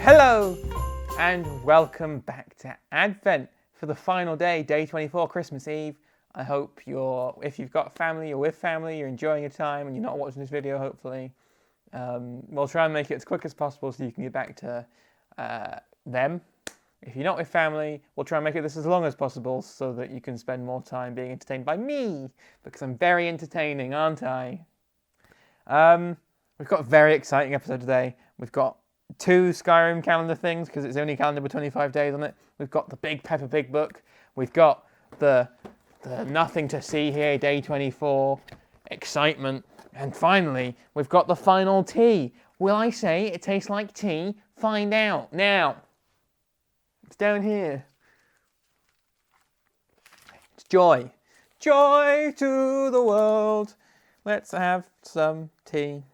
Hello and welcome back to Advent for the final day, day 24, Christmas Eve. I hope if you've got family, you're with family, you're enjoying your time and you're not watching this video, hopefully. We'll try and make it as quick as possible so you can get back to them. If you're not with family, we'll try and make it this as long as possible so that you can spend more time being entertained by me, because I'm very entertaining, aren't I? We've got a very exciting episode today. We've got 2 Skyrim calendar things, because it's the only calendar with 25 days on it. We've got the big Peppa Pig book. We've got the nothing to see here, day 24, excitement. And finally, we've got the final tea. Will I say it tastes like tea? Find out now. It's down here. It's joy. Joy to the world. Let's have some tea.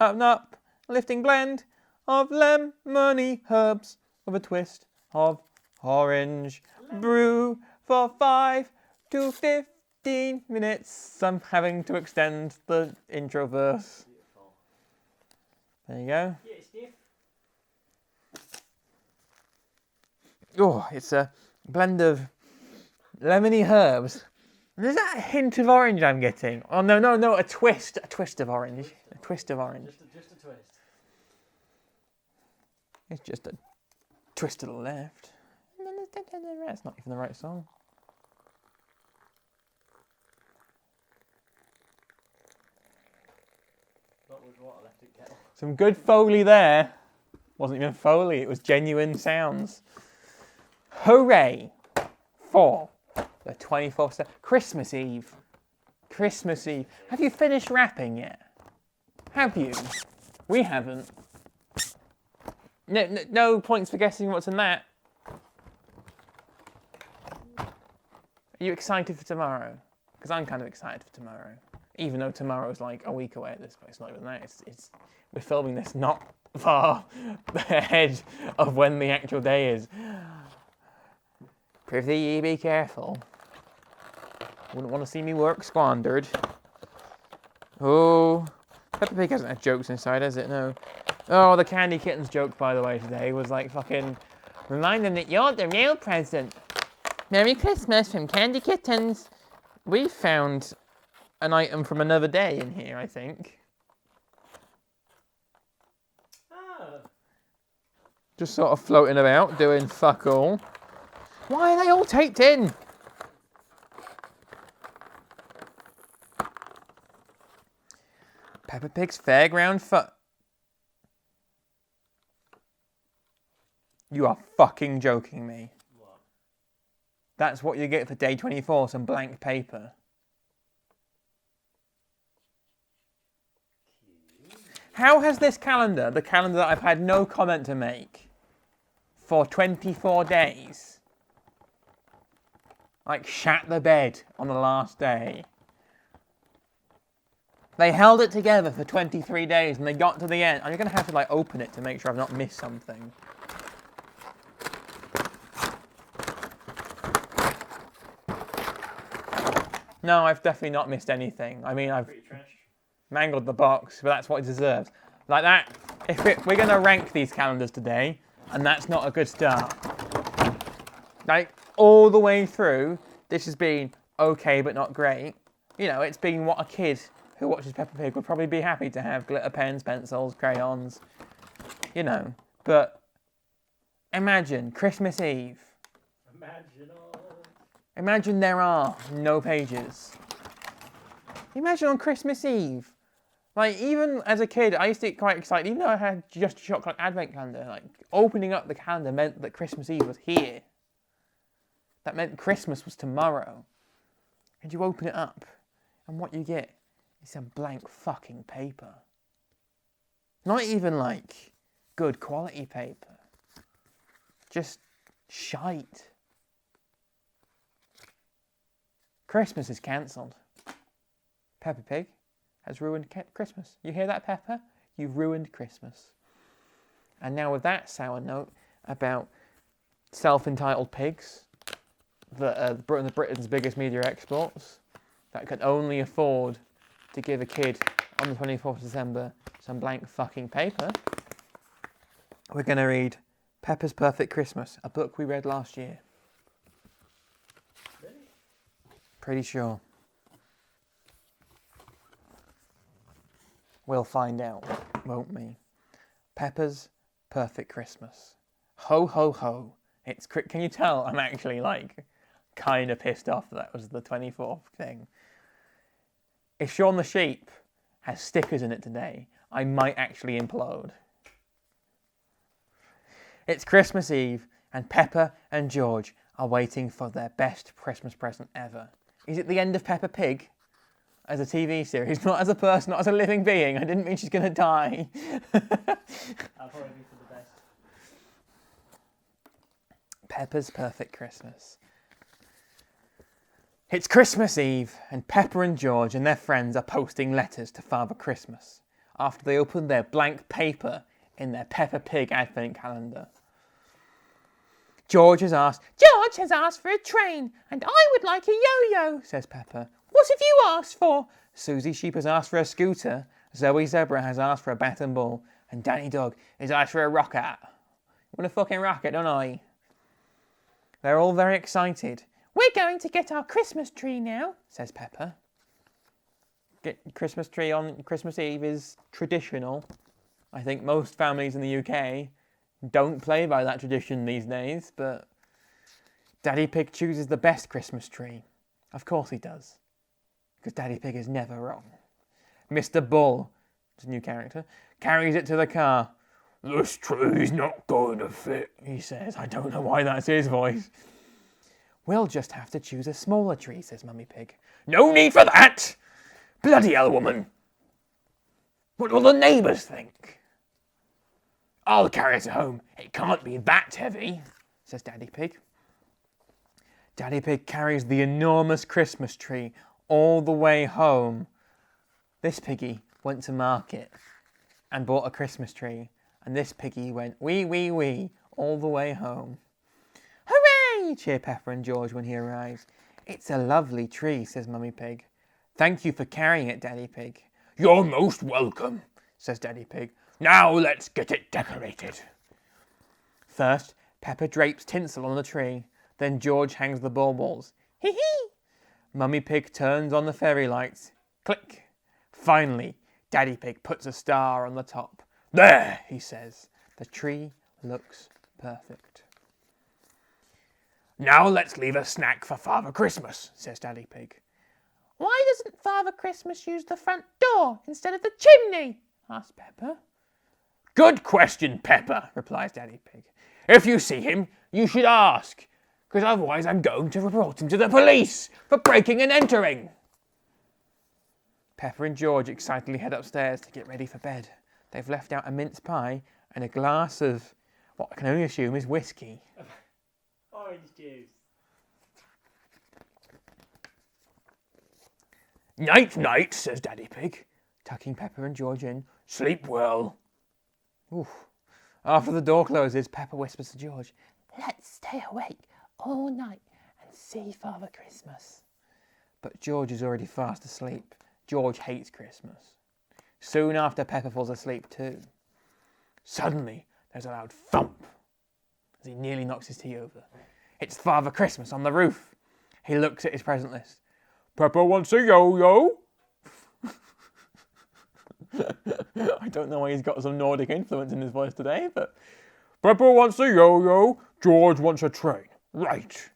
Up and up, lifting blend of lemony herbs with a twist of orange. Brew for 5 to 15 minutes. I'm having to extend the intro verse. There you go. Oh, it's a blend of lemony herbs. There's that hint of orange I'm getting. Oh, no, a twist of orange. A twist of orange. Just a twist. It's just a twist to the left. That's not even the right song. Not with what electric kettle. Some good Foley there. Wasn't even Foley, it was genuine sounds. Hooray for the 24th Christmas Eve. Christmas Eve. Have you finished wrapping yet? Have you? We haven't. No points for guessing what's in that. Are you excited for tomorrow? Because I'm kind of excited for tomorrow. Even though tomorrow's like a week away at this point. It's not even that. We're filming this not far ahead of when the actual day is. Prithee, be careful. Wouldn't want to see me work squandered. Oh, Peppa Pig hasn't had jokes inside, has it? No. Oh, the Candy Kittens joke, by the way, today was like fucking remind them that you're the real present. Merry Christmas from Candy Kittens. We found an item from another day in here, I think. Ah. Just sort of floating about, doing fuck all. Why are they all taped in? Peppa Pig's Fairground Fun. You are fucking joking me. What? That's what you get for day 24, some blank paper. How has this calendar, the calendar that I've had no comment to make, for 24 days, like shat the bed on the last day? They held it together for 23 days and they got to the end. I'm going to have to like open it to make sure I've not missed something. No, I've definitely not missed anything. I mean, I've mangled the box, but that's what it deserves. Like that, we're going to rank these calendars today, and that's not a good start. Like, all the way through, this has been okay, but not great. You know, it's been what a kid who watches Peppa Pig would probably be happy to have. Glitter pens, pencils, crayons, you know. But imagine Christmas Eve. Imagine there are no pages. Imagine on Christmas Eve. Like, even as a kid, I used to get quite excited. Even though I had just a chocolate advent calendar, like, opening up the calendar meant that Christmas Eve was here. That meant Christmas was tomorrow. And you open it up, and what you get is some blank fucking paper. Not even, like, good quality paper. Just shite. Christmas is cancelled. Peppa Pig has ruined Christmas. You hear that, Peppa? You've ruined Christmas. And now with that sour note about self-entitled pigs, Britain's biggest media exports, that can only afford to give a kid on the 24th of December some blank fucking paper, We're going to read Peppa's Perfect Christmas, a book we read last year. Really? Pretty sure. We'll find out, won't we? Peppa's Perfect Christmas. Ho, ho, ho. Can you tell I'm actually kind of pissed off that was the 24th thing? If Shaun the Sheep has stickers in it today, I might actually implode. It's Christmas Eve, and Peppa and George are waiting for their best Christmas present ever. Is it the end of Peppa Pig? As a TV series, not as a person, not as a living being. I didn't mean she's going to die. I'll probably be for the best. Peppa's Perfect Christmas. It's Christmas Eve, and Peppa and George and their friends are posting letters to Father Christmas after they opened their blank paper in their Peppa Pig advent calendar. George has asked for a train, and I would like a yo-yo, says Peppa. What have you asked for? Susie Sheep has asked for a scooter, Zoe Zebra has asked for a bat and ball, and Danny Dog has asked for a rocket. I want a fucking rocket, don't I? They're all very excited. We're going to get our Christmas tree now, says Peppa. Get Christmas tree on Christmas Eve is traditional. I think most families in the UK don't play by that tradition these days, but Daddy Pig chooses the best Christmas tree. Of course he does, because Daddy Pig is never wrong. Mr. Bull, it's a new character, carries it to the car. This tree's not going to fit, he says. I don't know why that's his voice. We'll just have to choose a smaller tree, says Mummy Pig. No need for that! Bloody hell, woman! What will the neighbours think? I'll carry it home. It can't be that heavy, says Daddy Pig. Daddy Pig carries the enormous Christmas tree all the way home. This piggy went to market and bought a Christmas tree, and this piggy went wee, wee, wee all the way home. Hooray! Cheer Peppa and George when he arrives. It's a lovely tree, says Mummy Pig. Thank you for carrying it, Daddy Pig. You're most welcome, says Daddy Pig. Now let's get it decorated. First, Peppa drapes tinsel on the tree. Then George hangs the baubles. Hee hee! Mummy Pig turns on the fairy lights. Click! Finally, Daddy Pig puts a star on the top. There, he says. The tree looks perfect. Now let's leave a snack for Father Christmas, says Daddy Pig. Why doesn't Father Christmas use the front door instead of the chimney? Asks Peppa. Good question, Peppa, replies Daddy Pig. If you see him, you should ask, because otherwise I'm going to report him to the police for breaking and entering. Peppa and George excitedly head upstairs to get ready for bed. They've left out a mince pie and a glass of what I can only assume is whiskey. Orange juice. Night, night, says Daddy Pig, tucking Peppa and George in. Sleep well. Oof. After the door closes, Peppa whispers to George, let's stay awake all night and see Father Christmas. But George is already fast asleep. George hates Christmas. Soon after, Peppa falls asleep too. Suddenly, there's a loud thump as he nearly knocks his tea over. It's Father Christmas on the roof. He looks at his present list. Peppa wants a yo-yo. I don't know why he's got some Nordic influence in his voice today, but Peppa wants a yo-yo, George wants a train. Right.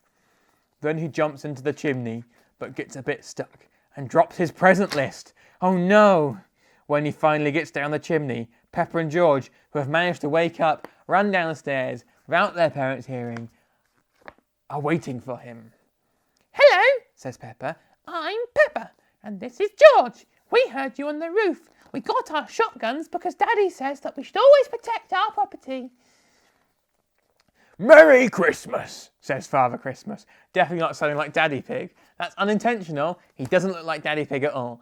Then he jumps into the chimney, but gets a bit stuck and drops his present list. Oh no! When he finally gets down the chimney, Peppa and George, who have managed to wake up, run downstairs without their parents hearing, are waiting for him. Hello, says Peppa. I'm Peppa, and this is George. We heard you on the roof. We got our shotguns because Daddy says that we should always protect our property. Merry Christmas, says Father Christmas. Definitely not sounding like Daddy Pig. That's unintentional. He doesn't look like Daddy Pig at all.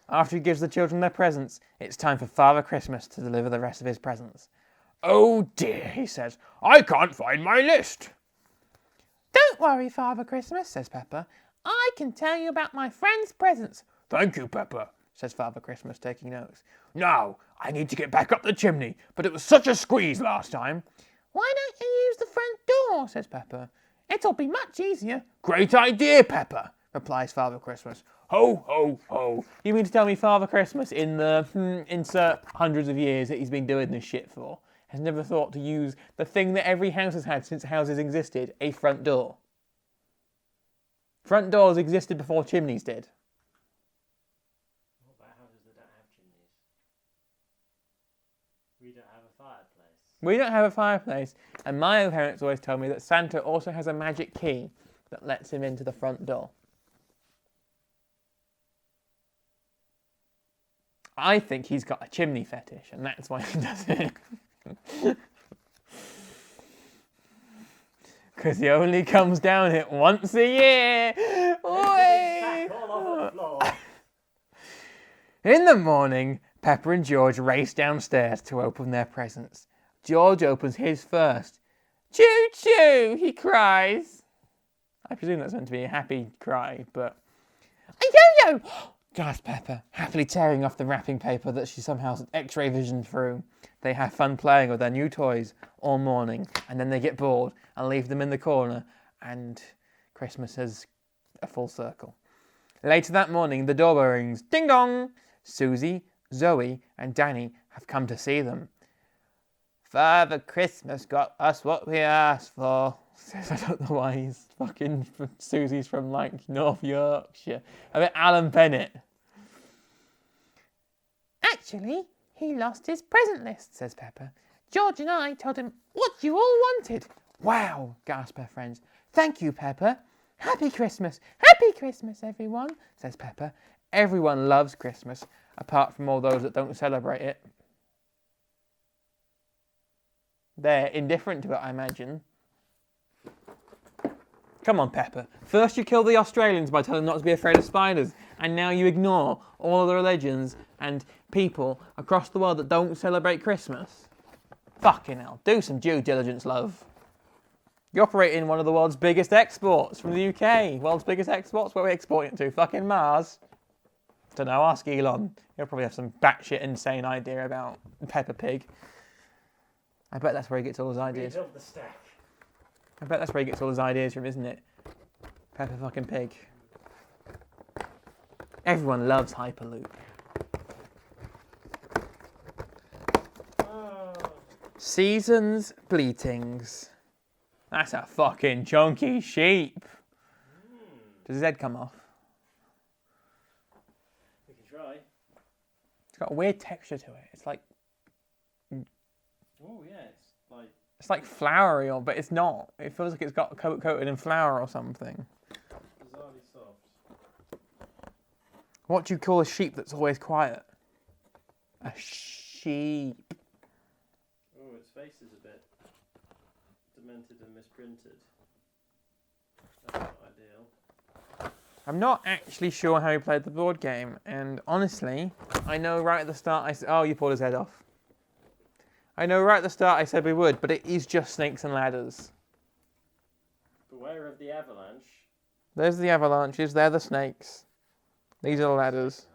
After he gives the children their presents, it's time for Father Christmas to deliver the rest of his presents. Oh dear, he says. I can't find my list. Don't worry, Father Christmas, says Peppa. I can tell you about my friends' presents. Thank you, Peppa, says Father Christmas, taking notes. Now, I need to get back up the chimney, but it was such a squeeze last time. Why don't you use the front door, says Pepper. It'll be much easier. Great idea, Pepper, replies Father Christmas. Ho, ho, ho. You mean to tell me Father Christmas in the, insert hundreds of years that he's been doing this shit for, has never thought to use the thing that every house has had since houses existed, a front door? Front doors existed before chimneys did. What about houses that don't have chimneys? We don't have a fireplace. We don't have a fireplace, and my parents always tell me that Santa also has a magic key that lets him into the front door. I think he's got a chimney fetish, and that's why he does it. Because he only comes down it once a year. Sack all over the floor. In the morning, Pepper and George race downstairs to open their presents. George opens his first. Choo choo, he cries. I presume that's meant to be a happy cry, but... A yo-yo! Gasped Pepper, happily tearing off the wrapping paper that she somehow x-ray visioned through. They have fun playing with their new toys all morning, and then they get bored and leave them in the corner, and Christmas is a full circle. Later that morning, the doorbell rings. Ding dong! Susie, Zoe, and Danny have come to see them. Father Christmas got us what we asked for. Says, I don't know why he's fucking... Susie's from, like, North Yorkshire. I mean, Alan Bennett. Actually, he lost his present list, says Pepper. George and I told him what you all wanted. Wow, gasped her friends. Thank you, Pepper. Happy Christmas. Happy Christmas, everyone, says Pepper. Everyone loves Christmas, apart from all those that don't celebrate it. They're indifferent to it, I imagine. Come on, Pepper. First you kill the Australians by telling them not to be afraid of spiders, and now you ignore all of the religions and people across the world that don't celebrate Christmas. Fucking hell. Do some due diligence, love. You operate in one of the world's biggest exports from the UK. World's biggest exports? Where are we exporting it to? Fucking Mars? Don't know. Ask Elon. He'll probably have some batshit insane idea about Peppa Pig. I bet that's where he gets all his ideas. Rebuild the stack. I bet that's where he gets all his ideas from, isn't it? Peppa fucking Pig. Everyone loves Hyperloop. Oh. Seasons bleatings. That's a fucking chunky sheep. Does his head come off? We can try. It's got a weird texture to it. It's like Oh yeah, it's like floury, but it's not. It feels like it's got coated in flour or something. bizarrely soft. What do you call a sheep that's always quiet? A sheep. Oh, its face is a bit demented and misprinted. That's not ideal. I'm not actually sure how he played the board game, and honestly, I know right at the start I said, oh, you pulled his head off. I know right at the start I said we would, but it is just snakes and ladders. Beware of the avalanche. There's the avalanches, they're the snakes. These are the ladders.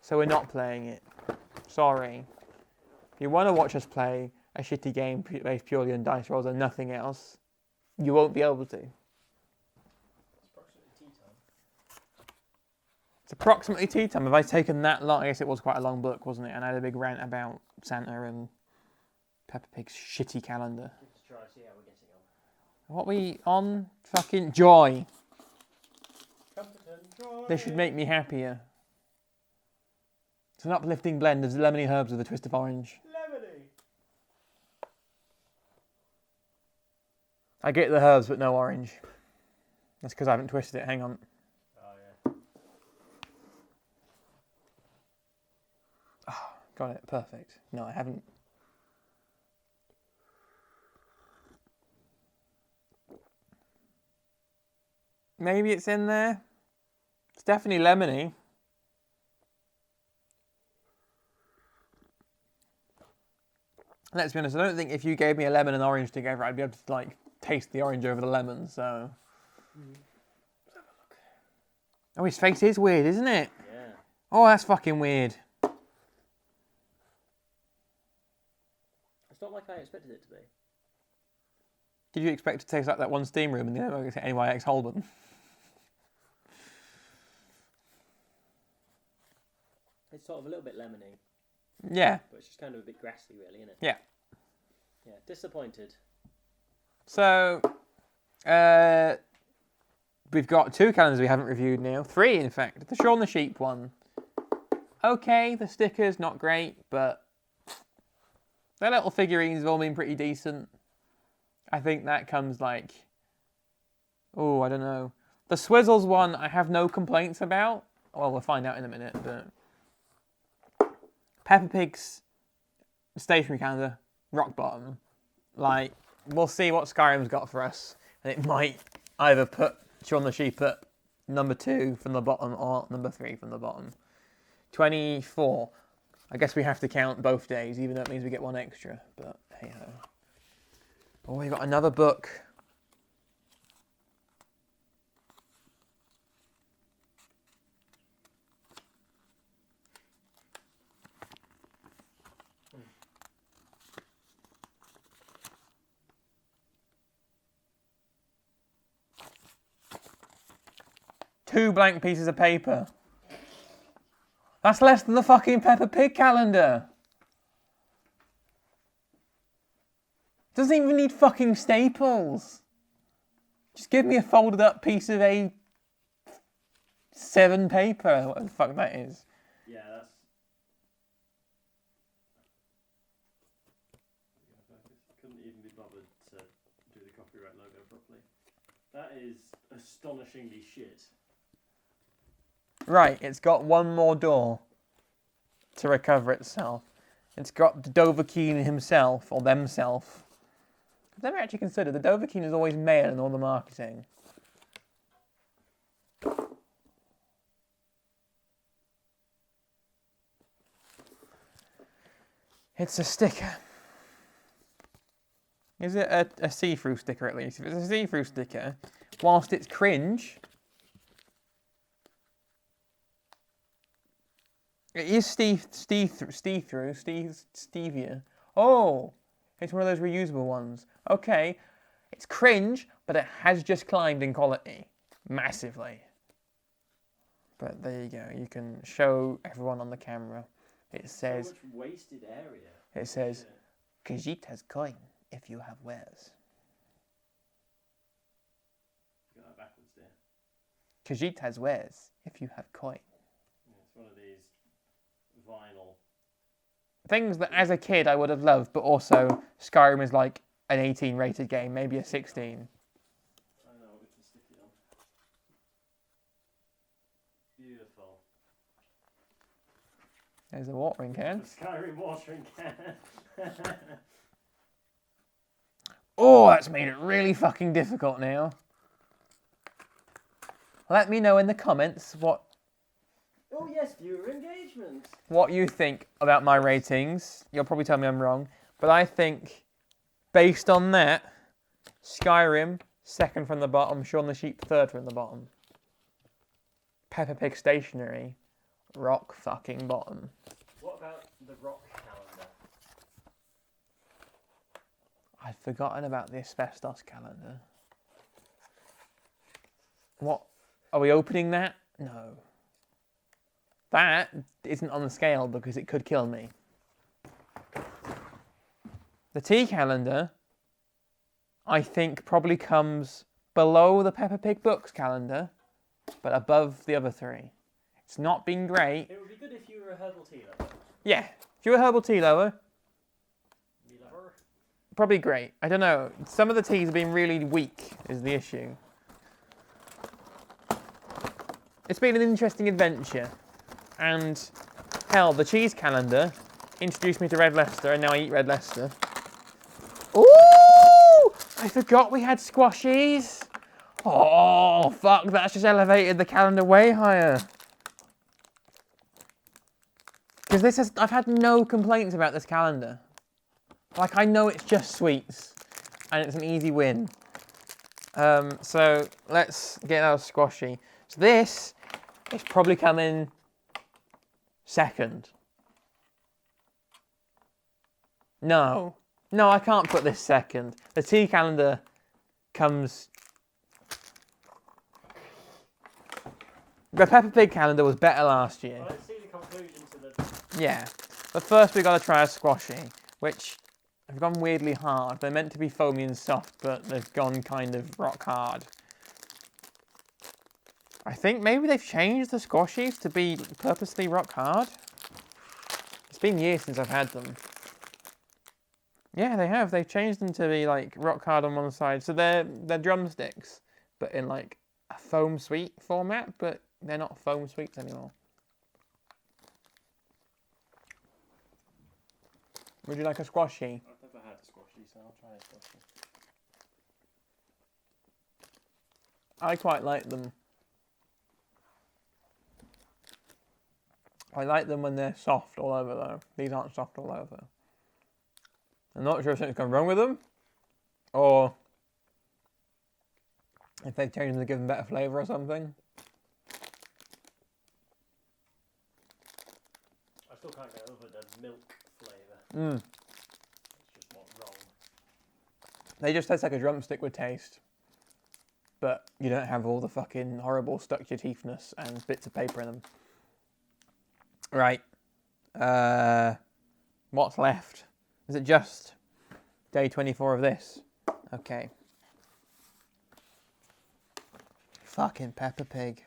So we're not playing it. Sorry. If you want to watch us play a shitty game based purely on dice rolls and nothing else, you won't be able to. It's approximately tea time. Have I taken that long? I guess it was quite a long book, wasn't it? And I had a big rant about Santa and Peppa Pig's shitty calendar. Let's try see how we're getting on. What we on? Fucking joy. Competent joy. They should make me happier. It's an uplifting blend of lemony herbs with a twist of orange. Lemony. I get the herbs but no orange. That's because I haven't twisted it. Hang on. Oh yeah. Got it. Perfect. No, I haven't. Maybe it's in there. It's definitely lemony. Let's be honest, I don't think if you gave me a lemon and orange together, I'd be able to, like, taste the orange over the lemon, so... Let's have a look. Oh, his face is weird, isn't it? Yeah. Oh, that's fucking weird. not like I expected it to be. Did you expect to taste like that one steam room in the NYX Holborn? It's sort of a little bit lemony, Yeah. but it's just kind of a bit grassy, really, isn't it? Yeah. Yeah, disappointed. So, we've got 2 calendars we haven't reviewed now. 3, in fact. The Shaun the Sheep one. Okay, the stickers, not great, but their little figurines have all been pretty decent. I think that comes like... Oh, I don't know. The Swizzles one, I have no complaints about. Well, we'll find out in a minute, but... Peppa Pig's stationery calendar, rock bottom. Like, we'll see what Skyrim's got for us. And it might either put Shaun the Sheep at number 2 from the bottom or number 3 from the bottom. 24. I guess we have to count both days, even though it means we get one extra. But hey ho. Oh, we got another book. Two blank pieces of paper. That's less than the fucking Peppa Pig calendar. Doesn't even need fucking staples. Just give me a folded up piece of A7 paper, whatever the fuck that is. Yeah, that's... Couldn't even be bothered to do the copyright logo properly. That is astonishingly shit. Right, it's got one more door to recover itself. It's got the Dovahkiin himself, or themself. I've never actually considered, the Dovahkiin is always male in all the marketing. It's a sticker. Is it a see-through sticker at least? If it's a see-through sticker, whilst it's cringe, it is stevia. Oh, it's one of those reusable ones. Okay, it's cringe, but it has just climbed in quality massively. But there you go. You can show everyone on the camera. It says. So much wasted area. It says, Khajiit has coin if you have wares. Got that backwards there. Khajiit has wares if you have coin. Yeah, it's one of these vinyl. Things that as a kid I would have loved, but also Skyrim is like an 18 rated game, maybe a 16. I know, we can stick it on. Beautiful. There's a watering can. The Skyrim watering can. Oh, that's made it really fucking difficult now. Let me know in the comments Oh yes, viewer engagement. what you think about my ratings. You'll probably tell me I'm wrong, but I think based on that, Skyrim, 2nd from the bottom, Shaun the Sheep, 3rd from the bottom. Peppa Pig Stationery, rock fucking bottom. What about the rock calendar? I'd forgotten about the asbestos calendar. What? Are we opening that? No. That isn't on the scale because it could kill me. The tea calendar, I think, probably comes below the Peppa Pig Books calendar, but above the other 3. It's not been great. It would be good if you were a herbal tea lover. Yeah, if you're a herbal tea lover, Tea lover? probably great. I don't know. Some of the teas have been really weak, is the issue. It's been an interesting adventure. And, hell, the cheese calendar introduced me to Red Leicester, and now I eat Red Leicester. Ooh! I forgot we had squashies. Oh, fuck, that's just elevated the calendar way higher. Because I've had no complaints about this calendar. Like, I know it's just sweets, and it's an easy win. So, let's get our squashy. So this is probably coming 2nd. No, No, I can't put this second. The tea calendar comes... The Peppa Pig calendar was better last year. Well, let's see the conclusion to the... Yeah. But first we got to try a squashy, which have gone weirdly hard. They're meant to be foamy and soft, but they've gone kind of rock hard. I think maybe they've changed the squashies to be purposely rock hard. It's been years since I've had them. Yeah, they have. They've changed them to be like rock hard on one side. So they're drumsticks, but in like a foam sweet format, but they're not foam sweets anymore. Would you like a squashy? I've never had a squashy, so I'll try a squashy. I quite like them. I like them when they're soft all over though. These aren't soft all over. I'm not sure if something's gone wrong with them, or if they've changed them to give them better flavour or something. I still can't get over the milk flavour. Mm. It's just not wrong. They just taste like a drumstick would taste, but you don't have all the fucking horrible stuck to your teethness and bits of paper in them. Right. What's left? Is it just day 24 of this? Okay. Fucking Peppa Pig.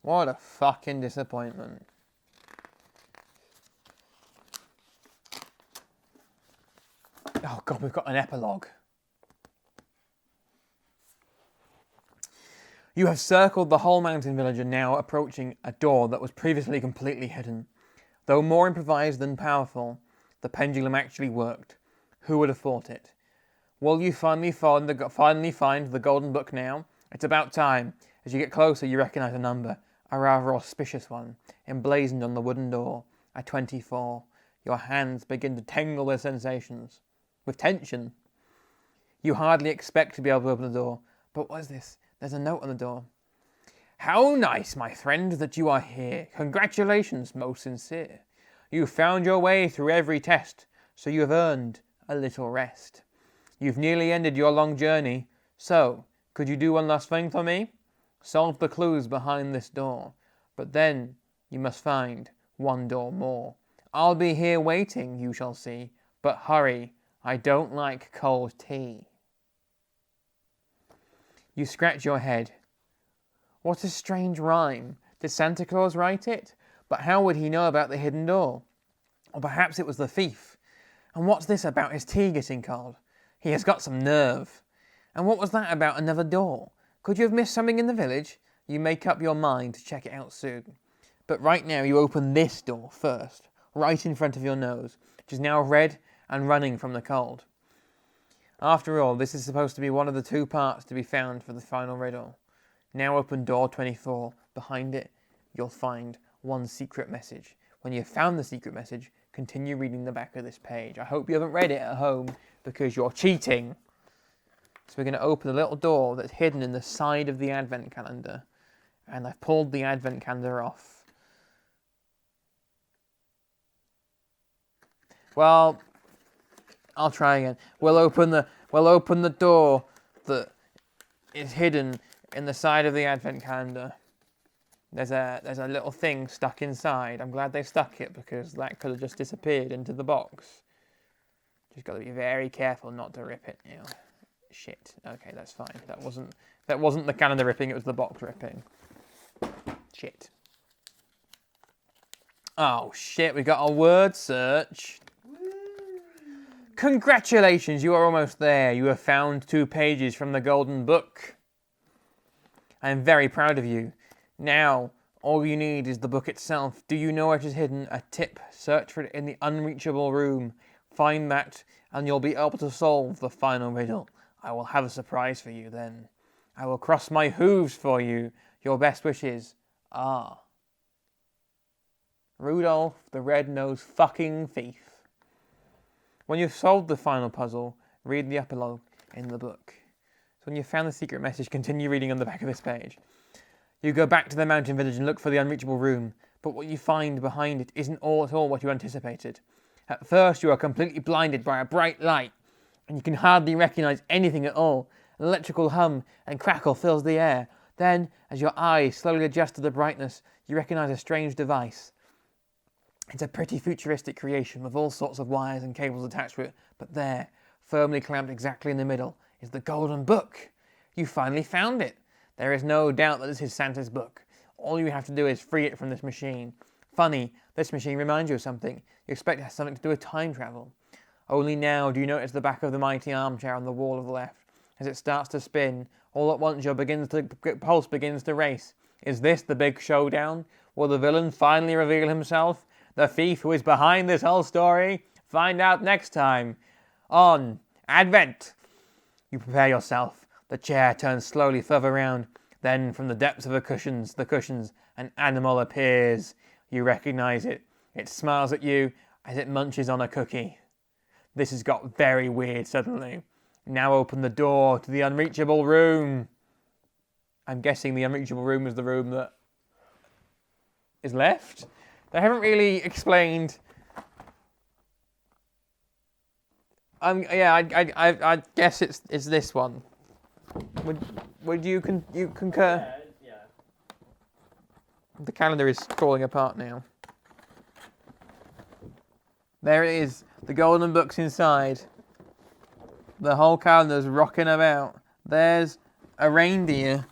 What a fucking disappointment. Oh god, we've got an epilogue. You have circled the whole mountain village and now approaching a door that was previously completely hidden. Though more improvised than powerful, the pendulum actually worked. Who would have thought it? Will you finally find the golden book now? It's about time. As you get closer, you recognize a number, a rather auspicious one, emblazoned on the wooden door, a 24. Your hands begin to tingle with sensations, with tension. You hardly expect to be able to open the door, but what is this? There's a note on the door. How nice, my friend, that you are here. Congratulations, most sincere. You've found your way through every test, so you have earned a little rest. You've nearly ended your long journey, so could you do one last thing for me? Solve the clues behind this door, but then you must find one door more. I'll be here waiting, you shall see, but hurry, I don't like cold tea. You scratch your head. What a strange rhyme. Did Santa Claus write it? But how would he know about the hidden door? Or perhaps it was the thief. And what's this about his tea getting cold? He has got some nerve. And what was that about another door? Could you have missed something in the village? You make up your mind to check it out soon. But right now you open this door first, right in front of your nose, which is now red and running from the cold. After all, this is supposed to be one of the two parts to be found for the final riddle. Now open door 24. Behind it, you'll find one secret message. When you've found the secret message, continue reading the back of this page. I hope you haven't read it at home because you're cheating. So we're going to open the little door that's hidden in the side of the advent calendar. And I've pulled the advent calendar off. Well, I'll try again. We'll open the door that is hidden in the side of the advent calendar. There's a little thing stuck inside. I'm glad they stuck it because that could have just disappeared into the box. Just got to be very careful not to rip it now. Shit. Okay, that's fine. That wasn't the calendar ripping. It was the box ripping. Shit. Oh shit! We got a word search. Congratulations, you are almost there. You have found 2 pages from the Golden Book. I am very proud of you. Now, all you need is the book itself. Do you know where it is hidden? A tip. Search for it in the unreachable room. Find that, and you'll be able to solve the final riddle. I will have a surprise for you then. I will cross my hooves for you. Your best wishes are... Rudolph the Red-Nosed Fucking Thief. When you've solved the final puzzle, read the epilogue in the book. So when you've found the secret message, continue reading on the back of this page. You go back to the mountain village and look for the unreachable room, but what you find behind it isn't at all what you anticipated. At first, you are completely blinded by a bright light. and you can hardly recognise anything at all. An electrical hum and crackle fills the air. Then, as your eyes slowly adjust to the brightness, you recognise a strange device. It's a pretty futuristic creation with all sorts of wires and cables attached to it, but there, firmly clamped exactly in the middle, is the Golden Book. You finally found it. There is no doubt that this is Santa's book. All you have to do is free it from this machine. Funny, this machine reminds you of something. You expect it has something to do with time travel. Only now do you notice the back of the mighty armchair on the wall of the left. As it starts to spin, all at once your pulse begins to race. Is this the big showdown? Will the villain finally reveal himself? The thief who is behind this whole story? Find out next time on Advent. You prepare yourself. The chair turns slowly further round. Then from the depths of the cushions, an animal appears. You recognise it. It smiles at you as it munches on a cookie. This has got very weird suddenly. Now open the door to the unreachable room. I'm guessing the unreachable room is the room that is left. They haven't really explained. I guess it's this one. Would you concur? Yeah. The calendar is falling apart now. There it is. The Golden Book's inside. The whole calendar's rocking about. There's a reindeer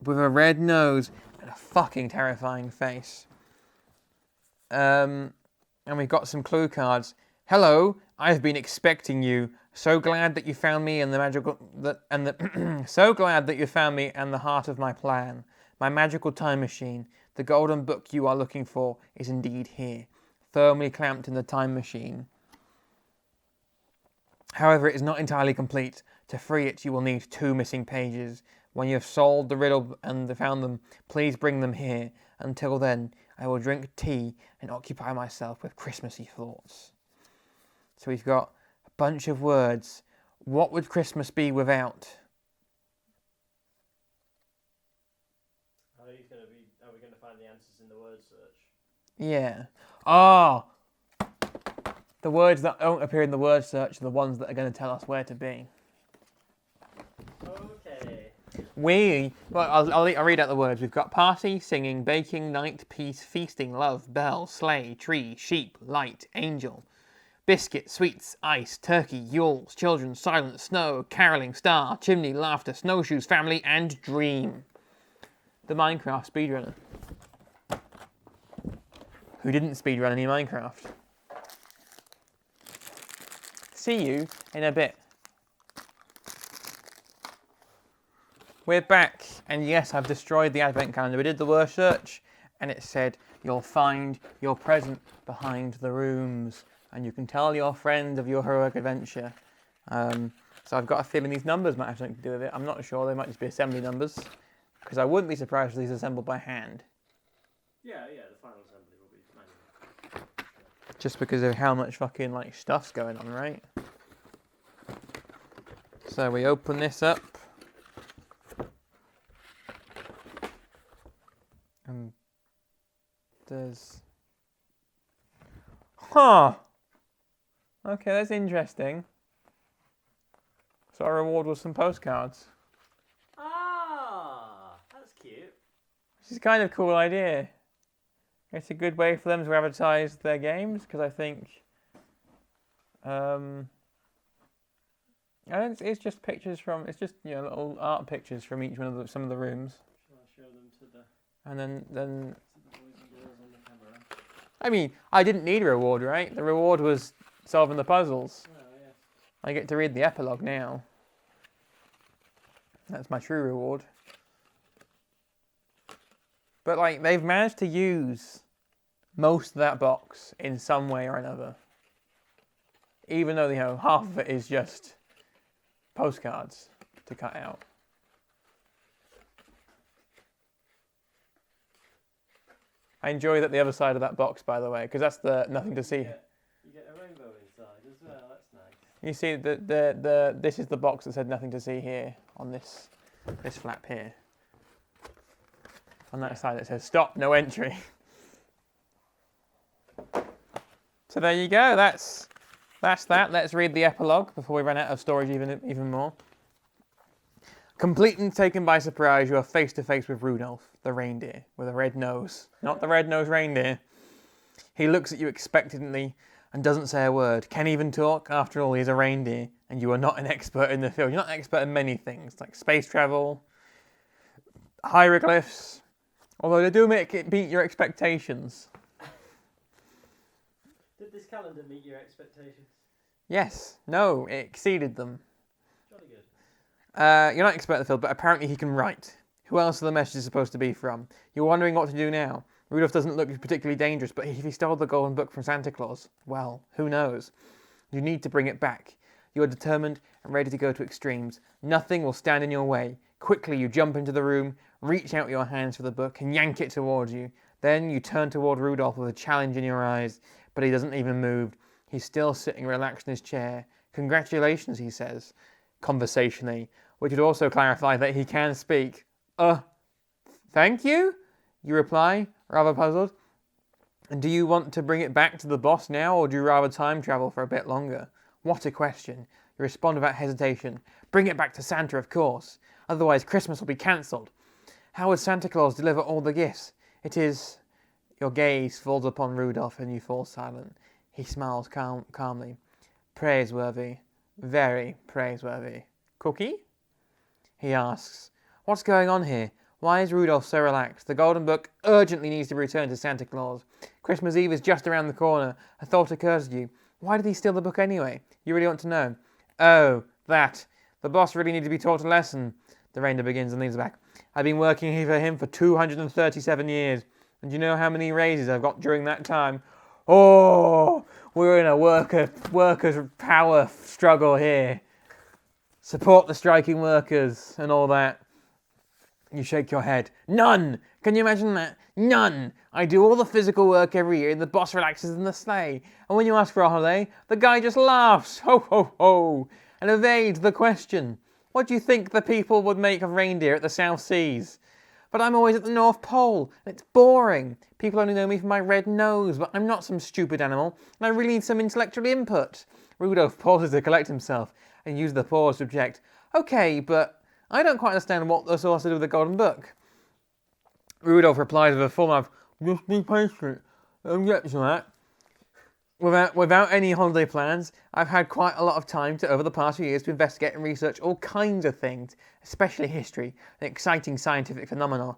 with a red nose and a fucking terrifying face. And we've got some clue cards. Hello, I've been expecting you. So glad that you found me and so glad that you found me and the heart of my plan. My magical time machine. The Golden Book you are looking for is indeed here, firmly clamped in the time machine. However, it is not entirely complete. To free it, you will need 2 missing pages. When you have solved the riddle and found them, please bring them here. Until then, I will drink tea and occupy myself with Christmassy thoughts. So we've got a bunch of words. What would Christmas be without? Are we going to find the answers in the word search? Yeah. Oh! The words that don't appear in the word search are the ones that are going to tell us where to be. Okay. I'll read out the words. We've got party, singing, baking, night, peace, feasting, love, bell, sleigh, tree, sheep, light, angel. Biscuit, sweets, ice, turkey, Yules, children, silence, snow, caroling, star, chimney, laughter, snowshoes, family, and dream. The Minecraft speedrunner. Who didn't speedrun any Minecraft? See you in a bit. We're back, and yes, I've destroyed the advent calendar. We did the word search, and it said you'll find your present behind the rooms, and you can tell your friends of your heroic adventure. So I've got a feeling these numbers might have something to do with it. I'm not sure. They might just be assembly numbers, because I wouldn't be surprised if these are assembled by hand. Yeah, the final assembly will be manual. Just because of how much fucking stuff's going on, right? So we open this up. And there's... Huh! Okay, that's interesting. So our reward was some postcards. Ah, that's cute. Which is kind of a cool idea. It's a good way for them to advertise their games, because I think... it's just pictures from... It's just, little art pictures from each one of some of the rooms. Shall I show them to the... And then to the boys and girls on the camera? I mean, I didn't need a reward, right? The reward was solving the puzzles. Oh, yes. I get to read the epilogue now. That's my true reward. But they've managed to use most of that box in some way or another. Even though, half of it is just postcards to cut out. I enjoy that the other side of that box, by the way, because that's the nothing to see. You get a rainbow inside as well, that's nice. You see, this is the box that said nothing to see here on this flap here. On that side it says stop, no entry. So there you go, that's that's that. Let's read the epilogue before we run out of storage even more. Complete and taken by surprise, you are face to face with Rudolph, the reindeer, with a red nose. Not the red-nosed reindeer. He looks at you expectantly and doesn't say a word. Can't even talk. After all, he's a reindeer, and you are not an expert in the field. You're not an expert in many things, like space travel, hieroglyphs, although they do make it beat your expectations. Did this calendar meet your expectations? Yes. No, it exceeded them. Jolly good. You're not an expert in the field, but apparently he can write. Who else are the messages supposed to be from? You're wondering what to do now. Rudolph doesn't look particularly dangerous, but if he stole the golden book from Santa Claus, well, who knows? You need to bring it back. You are determined and ready to go to extremes. Nothing will stand in your way. Quickly, you jump into the room, reach out your hands for the book, and yank it towards you. Then you turn toward Rudolph with a challenge in your eyes, but he doesn't even move. He's still sitting relaxed in his chair. Congratulations, he says, conversationally, which would also clarify that he can speak. Thank you? You reply, rather puzzled. And do you want to bring it back to the boss now, or do you rather time travel for a bit longer? What a question. You respond without hesitation. Bring it back to Santa, of course. Otherwise, Christmas will be cancelled. How would Santa Claus deliver all the gifts? It is... Your gaze falls upon Rudolph and you fall silent. He smiles calmly. Praiseworthy. Very praiseworthy. Cookie? He asks. What's going on here? Why is Rudolph so relaxed? The golden book urgently needs to be returned to Santa Claus. Christmas Eve is just around the corner. A thought occurs to you. Why did he steal the book anyway? You really want to know? Oh, that. The boss really needs to be taught a lesson. The reindeer begins and leans back. I've been working here for him for 237 years. And do you know how many raises I've got during that time? Oh, we're in a workers' power struggle here. Support the striking workers and all that. You shake your head. None! Can you imagine that? None! I do all the physical work every year and the boss relaxes in the sleigh. And when you ask for a holiday, the guy just laughs, ho ho ho, and evades the question. What do you think the people would make of reindeer at the South Seas? But I'm always at the North Pole, and it's boring. People only know me for my red nose, but I'm not some stupid animal, and I really need some intellectual input. Rudolph pauses to collect himself, and uses the pause to object. Okay, but I don't quite understand what this has to do with the Golden Book. Rudolph replies with a form of, just be patient, I'll get to that. Without any holiday plans, I've had quite a lot of time over the past few years to investigate and research all kinds of things, especially history, an exciting scientific phenomenon.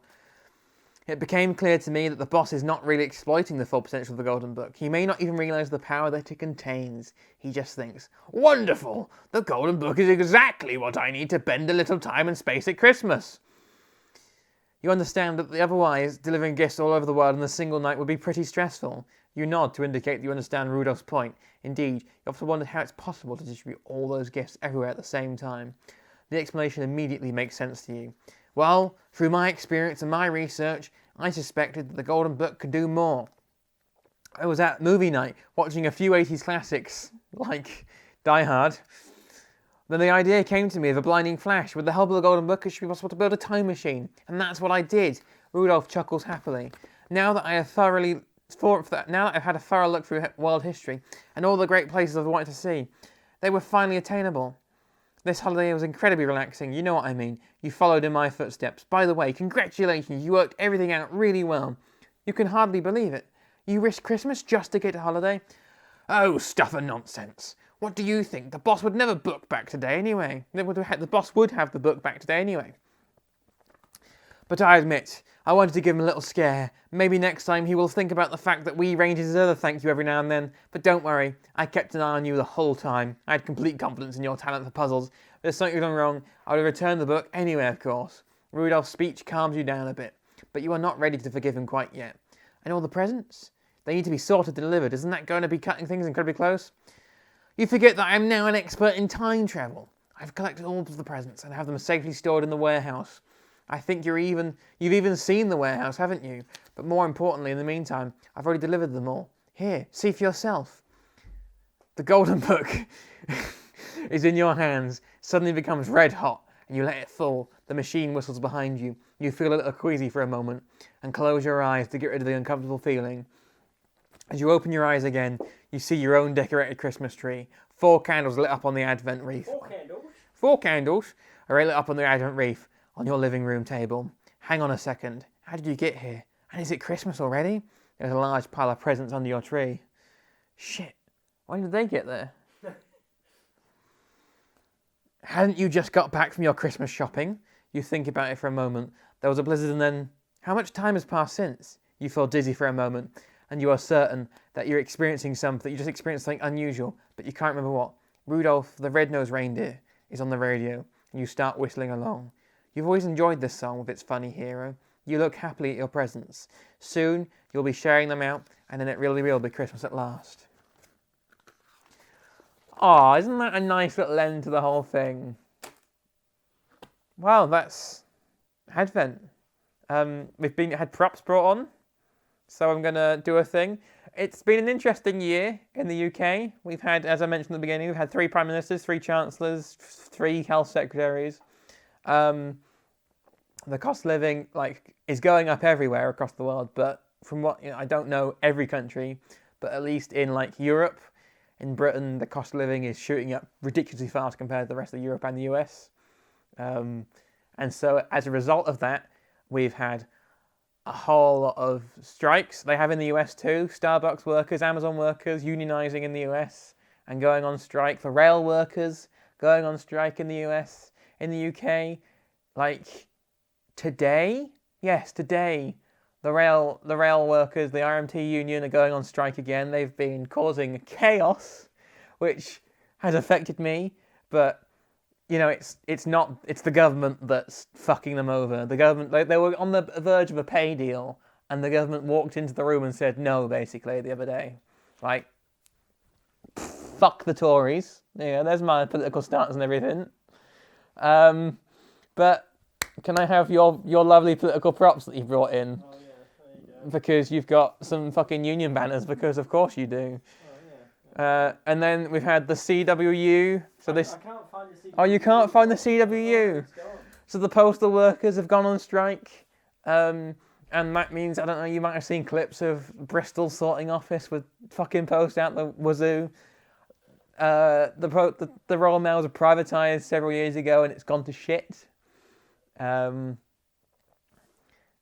It became clear to me that the boss is not really exploiting the full potential of the Golden Book. He may not even realise the power that it contains. He just thinks, wonderful! The Golden Book is exactly what I need to bend a little time and space at Christmas. You understand that otherwise, delivering gifts all over the world in a single night would be pretty stressful. You nod to indicate that you understand Rudolph's point. Indeed, you often wondered how it's possible to distribute all those gifts everywhere at the same time. The explanation immediately makes sense to you. Well, through my experience and my research, I suspected that the Golden Book could do more. I was at movie night watching a few 80s classics, like Die Hard. Then the idea came to me of a blinding flash. With the help of the Golden Book, it should be possible to build a time machine. And that's what I did. Rudolph chuckles happily. Now that I've had a thorough look through world history and all the great places I've wanted to see, they were finally attainable. This holiday was incredibly relaxing, you know what I mean. You followed in my footsteps. By the way, congratulations, you worked everything out really well. You can hardly believe it. You risked Christmas just to get a holiday? Oh, stuff and nonsense. What do you think? The boss would never book back today anyway. The boss would have the book back today anyway. But I admit, I wanted to give him a little scare. Maybe next time he will think about the fact that we rangers deserve a thank you every now and then. But don't worry, I kept an eye on you the whole time. I had complete confidence in your talent for puzzles. If there's something gone wrong, I would have returned the book anyway, of course. Rudolph's speech calms you down a bit. But you are not ready to forgive him quite yet. And all the presents? They need to be sorted and delivered. Isn't that going to be cutting things incredibly close? You forget that I am now an expert in time travel. I've collected all of the presents and have them safely stored in the warehouse. I think you've even seen the warehouse, haven't you? But more importantly, in the meantime, I've already delivered them all. Here, see for yourself. The Golden Book is in your hands, suddenly becomes red hot, and you let it fall. The machine whistles behind you. You feel a little queasy for a moment, and close your eyes to get rid of the uncomfortable feeling. As you open your eyes again, You see your own decorated Christmas tree. 4 candles lit up on the Advent wreath. 4 candles. 4 candles are lit up on the Advent wreath on your living room table. Hang on a second. How did you get here? And is it Christmas already? There's a large pile of presents under your tree. Shit. When did they get there? Hadn't you just got back from your Christmas shopping? You think about it for a moment. There was a blizzard and then... How much time has passed since? You feel dizzy for a moment, and you are certain that you're experiencing something. You just experienced something unusual, but you can't remember what. Rudolph the Red-Nosed Reindeer is on the radio, and you start whistling along. You've always enjoyed this song with its funny hero. You look happily at your presents. Soon, you'll be sharing them out, and then it really will be Christmas at last. Aw, isn't that a nice little end to the whole thing? Well, that's Advent. We've had props brought on, so I'm going to do a thing. It's been an interesting year in the UK. We've had, as I mentioned at the beginning, we've had 3 Prime Ministers, 3 Chancellors, 3 Health Secretaries. The cost of living is going up everywhere across the world, but from what I don't know every country, but at least in Europe, in Britain, the cost of living is shooting up ridiculously fast compared to the rest of Europe and the US. And so as a result of that, we've had a whole lot of strikes. They have in the US too. Starbucks workers, Amazon workers unionizing in the US and going on strike. For rail workers going on strike in the US. In the UK, today, the rail workers, the RMT union, are going on strike again. They've been causing chaos, which has affected me, but it's the government that's fucking them over. The government, they were on the verge of a pay deal, and the government walked into the room and said no, basically, the other day. Fuck the Tories. Yeah, there's my political stance and everything. But can I have your lovely political props that you brought in? Oh, yeah, there you go. Because you've got some fucking union banners, because of course you do. Oh, yeah. And then we've had the CWU. I can't find the CWU. Oh, you can't find the CWU. It's gone. So the postal workers have gone on strike. And that means, I don't know, you might have seen clips of Bristol sorting office with fucking post out the wazoo. The Royal Mail was privatised several years ago and it's gone to shit.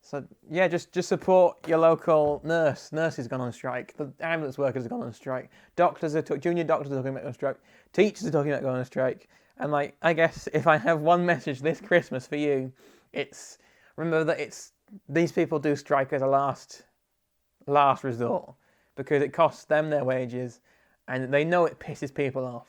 So yeah, just support your local nurse. Nurses gone on strike. The ambulance workers have gone on strike. Junior doctors are talking about going on strike. Teachers are talking about going on strike. And I guess if I have one message this Christmas for you, it's remember that these people do strike as a last resort because it costs them their wages, and they know it pisses people off.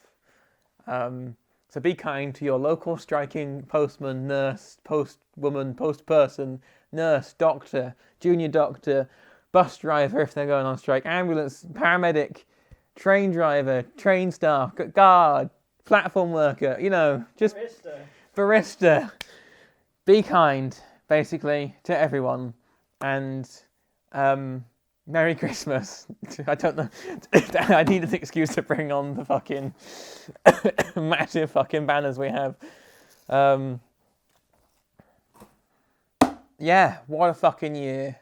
So be kind to your local striking postman, nurse, postwoman, postperson, nurse, doctor, junior doctor, bus driver if they're going on strike, ambulance, paramedic, train driver, train staff, guard, platform worker, just barista. Be kind, basically, to everyone. And Merry Christmas. I don't know. I need an excuse to bring on the fucking massive fucking banners we have. Yeah, what a fucking year.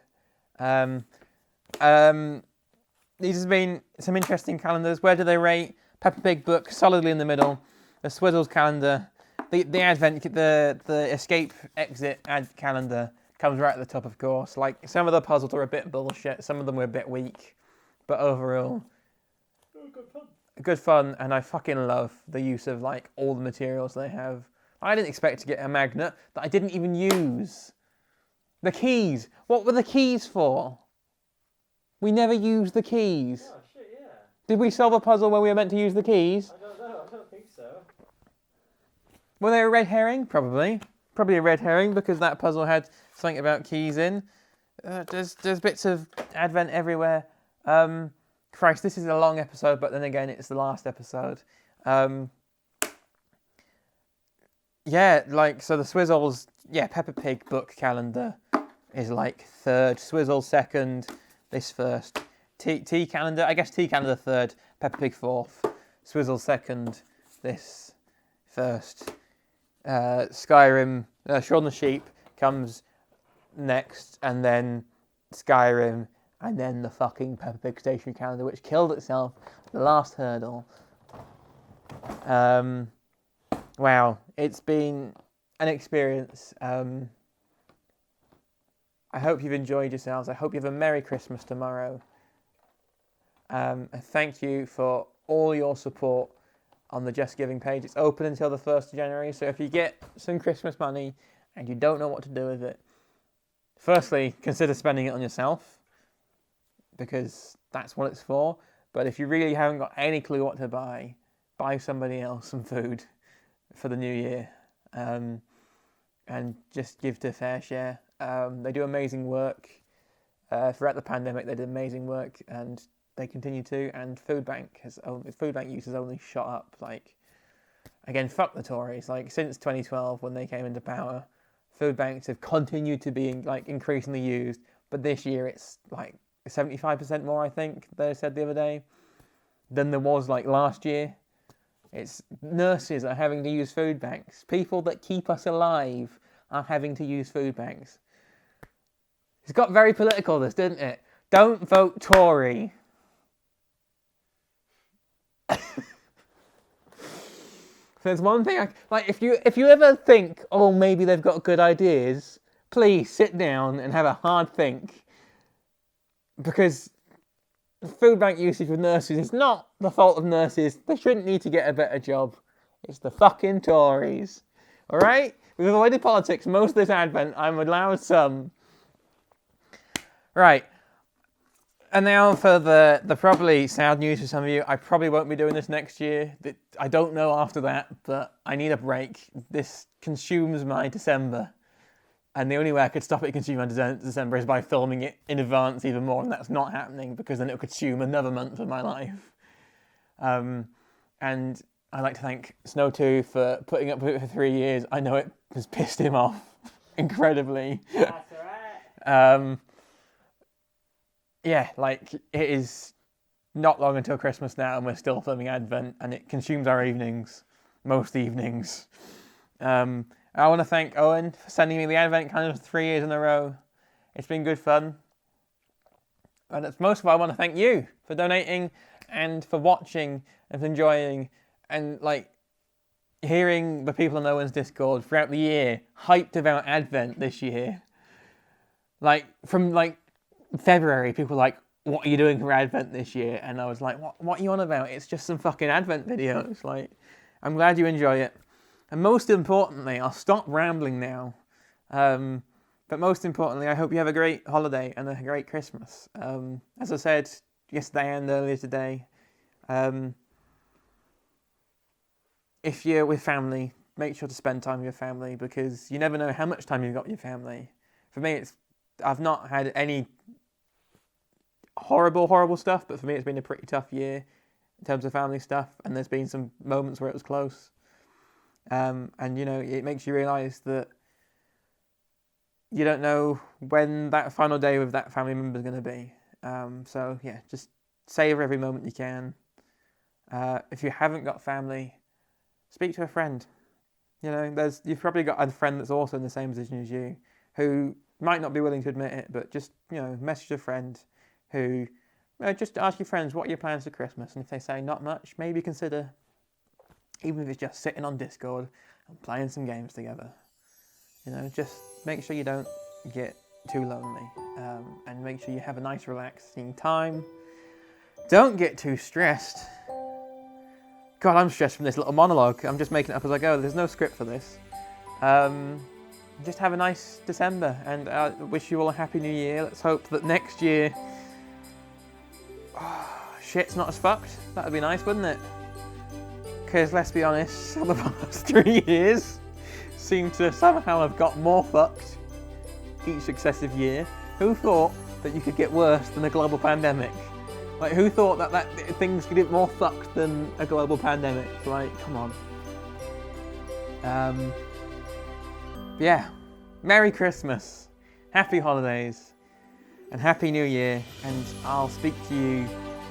These have been some interesting calendars. Where do they rate? Peppa Pig book solidly in the middle. The Swizzles calendar, the Advent, the Escape Exit ad calendar comes right at the top, of course. Some of the puzzles are a bit bullshit, some of them were a bit weak, but overall, good fun. And I fucking love the use of all the materials they have. I didn't expect to get a magnet that I didn't even use. The keys. What were the keys for? We never used the keys. Oh, shit, yeah. Did we solve a puzzle where we were meant to use the keys? I don't know. I don't think so. Were they a red herring? Probably. Probably a red herring because that puzzle had something about keys in. There's bits of Advent everywhere. Christ, this is a long episode, but then again, it's the last episode. Yeah, so the Swizzles, Peppa Pig book calendar is third, Swizzle second, this first. Tea calendar, I guess Tea calendar third, Peppa Pig fourth, Swizzle second, this first. Skyrim, Shaun the Sheep comes next, and then Skyrim, and then the fucking Peppa Pig stationery calendar, which killed itself the last hurdle. Wow, it's been an experience. I hope you've enjoyed yourselves. I hope you have a Merry Christmas tomorrow. And thank you for all your support on the Just Giving page. It's open until the 1st of January, so if you get some Christmas money and you don't know what to do with it, firstly, consider spending it on yourself, because that's what it's for. But if you really haven't got any clue what to buy somebody else some food for the new year, and just give to Fair Share. They do amazing work. Throughout the pandemic, they did amazing work, and they continue to. And food bank use has only shot up. Like, again, fuck the Tories. Like, since 2012, when they came into power, food banks have continued to be like increasingly used. But this year, it's like 75% more, I think they said the other day, than there was like last year. It's nurses are having to use food banks. People that keep us alive are having to use food banks. It's got very political, this, didn't it? Don't vote Tory. There's one thing if you ever think, oh, maybe they've got good ideas, please sit down and have a hard think, because food bank usage with nurses is not the fault of nurses. They shouldn't need to get a better job. It's the fucking Tories. Alright? We've avoided politics most of this Advent. I'm allowed some. Right. And now for the probably sad news for some of you. I probably won't be doing this next year. I don't know after that, but I need a break. This consumes my December. And the only way I could stop it consuming my December is by filming it in advance even more, and that's not happening, because then it would consume another month of my life. And I'd like to thank Snow2 for putting up with it for 3 years. I know it has pissed him off incredibly. That's alright. Yeah, like, it is not long until Christmas now, and we're still filming Advent, and it consumes our evenings, most evenings. I want to thank Owen for sending me the Advent calendar for 3 years in a row. It's been good fun. And it's most of all, I want to thank you for donating and for watching and for enjoying and like hearing the people on Owen's Discord throughout the year hyped about Advent this year. Like, from like February, people were like, what are you doing for Advent this year? And I was like, what are you on about? It's just some fucking Advent videos. Like, I'm glad you enjoy it. And most importantly, I'll stop rambling now. But most importantly, I hope you have a great holiday and a great Christmas. As I said yesterday and earlier today, if you're with family, make sure to spend time with your family, because you never know how much time you've got with your family. For me, I've not had any horrible stuff, but for me it's been a pretty tough year in terms of family stuff, and there's been some moments where it was close. And, you know, it makes you realise that you don't know when that final day with that family member is going to be. So, yeah, just savour every moment you can. If you haven't got family, speak to a friend. You know, you've probably got a friend that's also in the same position as you, who might not be willing to admit it, but just, you know, message a friend who, just ask your friends, what are your plans for Christmas? And if they say not much, maybe consider, even if it's just sitting on Discord and playing some games together. You know, just make sure you don't get too lonely, and make sure you have a nice relaxing time. Don't get too stressed. God, I'm stressed from this little monologue. I'm just making it up as I go. There's no script for this. Just have a nice December, and I wish you all a happy new year. Let's hope that next year, shit's not as fucked. That would be nice, wouldn't it? Because let's be honest, the past 3 years seem to somehow have got more fucked each successive year. Who thought that you could get worse than a global pandemic? Like, who thought that things could get more fucked than a global pandemic? Like, come on. Yeah. Merry Christmas, Happy Holidays, and Happy New Year. And I'll speak to you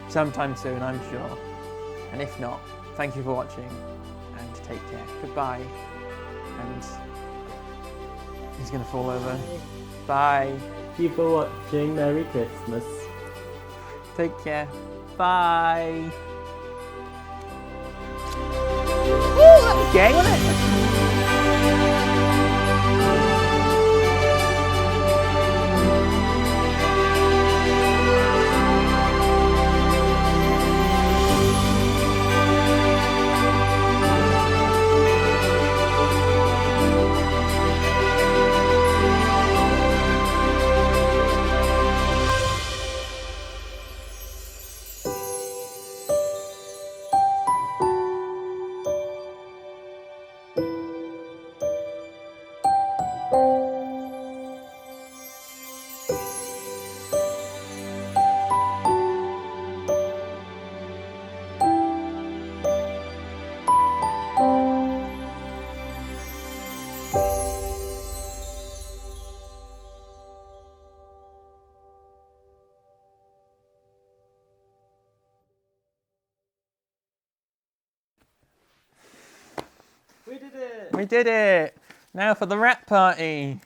sometime soon, I'm sure. And if not, thank you for watching, and take care. Goodbye. And he's gonna fall over. Bye. Thank you for watching. Merry Christmas. Take care. Bye. Ooh, that was gay, wasn't it? We did it! We did it. Now for the wrap party.